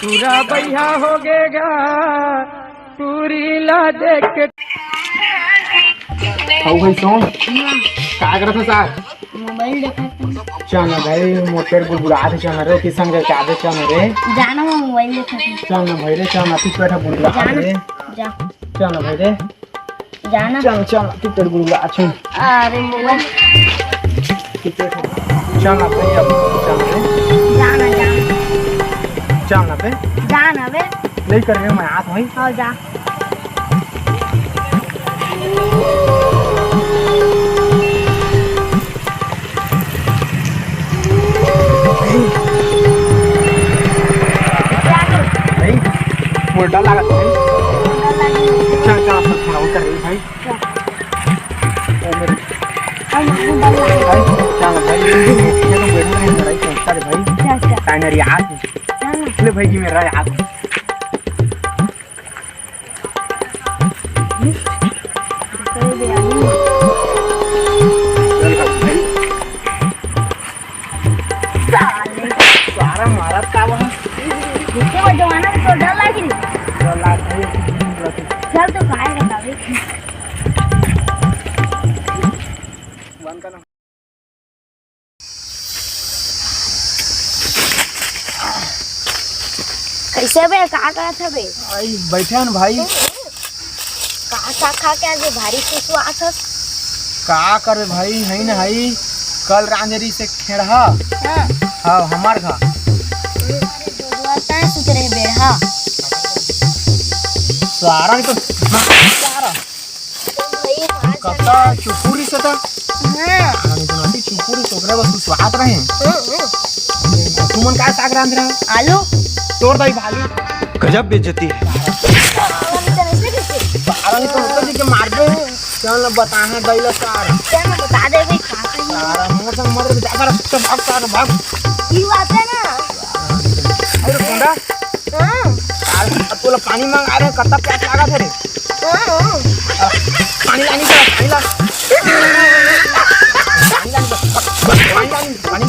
पूरा बढ़िया हो गएगा पूरी ला देख के भाई सोम क्या कर रहा था मोबाइल देखा चल भाई मोटर बुलबुला थे चल रे किसान के क्या दे चल रे जाना मोबाइल देखा चल ना भाई रे चल ना तू बैठा बुलबुला रे जा चल ना भाई रे जाना चल चल तू पेड़ बुलबुला अच्छा अरे मोबाइल चल ना भाई अब चल रे जाना जाना चल ना बे जाना बे ले कर रहे मैं हाथ भाई हाँ जा मोटा लगा भाई चल चल थोड़ा उतर रही भाई ओ मेरे भाई चल भाई ये तो बैठ नहीं रही चलता रे भाई टाइनर याद ले भाई जी मेरा याद सारा मारा का वहां कितने बजे आना तो डर लगी चल तो खाएगा भाई बंद करना कैसे बे कहाँ करा था बे आई बैठे न भाई कहाँ खा के आज भारी सुसु आछस का करे भाई है न है कल रांझरी से खेड़ा हां हां हमार घर दुआता सुत रहे बे हां सारा तो सारा भाई कता चुपुरी से था हां हम तो नदी चुपुरी सोकरे बस स्वाद रहे तुमन का साग रांध रहा आलू तोड़ दाई भालू गजब बेइज्जती है सारा नहीं तो होता जी के मार दे चल न बता है दैला सारा क्या मैं बता दे भाई खा के सारा मोर संग मर जा कर भाग सारा भाग की बात है ना अरे कोंडा हां आज तोला पानी मांग आ रहे कत्ता प्यास लगा थे रे हां पानी लानी का पानी ला पानी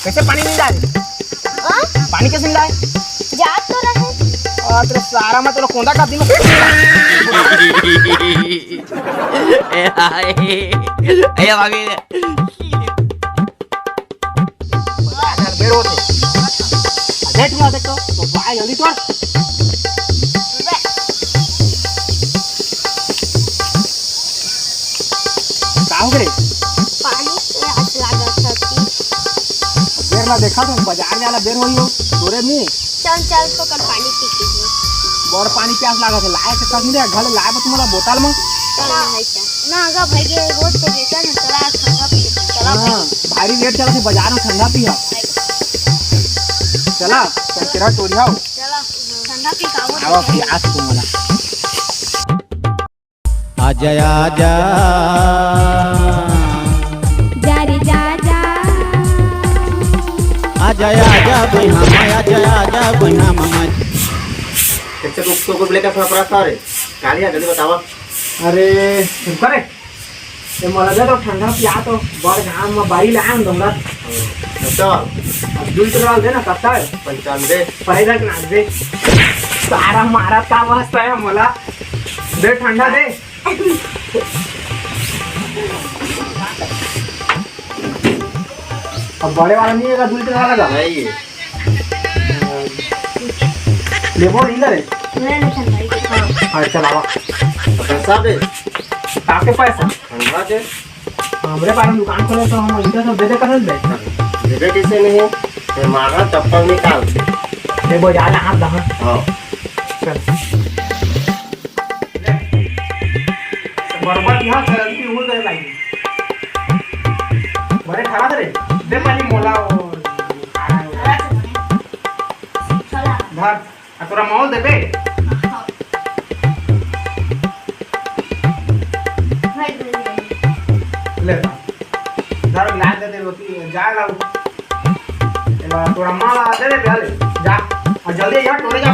कैसे पानी नहीं डाले हां पानी कैसे नहीं लाए जा तो रहे और तेरा सारा मैं तेरा कोंडा का दिन ए भागे बेर होते देख ना देखो तो भाई जल्दी तोड़ का हो रे पानी से हाथ लगा था बेर ना देखा तुम बाजार वाला बेर होई हो तोरे मुंह चल चल तो कर पानी पी के बड़ पानी प्यास लागत है लाए के कहीं रे घर लाए बस तुम्हारा बोतल में चला है क्या ना गा भाई के रोज तो बेचा ना चला ठंडा पी चला हां भारी रेट चला से बाजार में ठंडा पिया चला तेरा टोरिया हो चला ठंडा पी का आवा प्यास तुम्हारा आजा आजा जारी जा जा आजा आजा बहिना माया आजा आजा बहिना मामा कैसे रुक तो बोले का थोड़ा सा रे गालियां जल्दी बतावा अरे सुन करे ये मला दे तो ठंडा पिया तो बड़ घाम में बारी लान दूंगा तो अब दूध तो डाल दे ना कत्ता है 95 पहले ना दे सारा मारा का वास्ता है मला दे ठंडा दे अब बड़े वाला नहीं है दूध तो डाला नहीं लेबो नहीं करे मैं ठंडा ही हां हां चलावा पैसा दे ताके पैसा ठंडा दे हमरे पास दुकान खोले तो हम इधर सब दे दे कर दे दे कैसे नहीं फिर मारा चप्पल निकाल ले बाजार हाथ दहा हां चल बराबर यहां चलती हो गए लाइन बड़े खड़ा रे दे पानी मोला चला धर आ तोरा मॉल देबे भाई ले धर ला दे दे रोटी जा लाओ एबा तोरा माला दे दे जा और जल्दी जा टोरे जा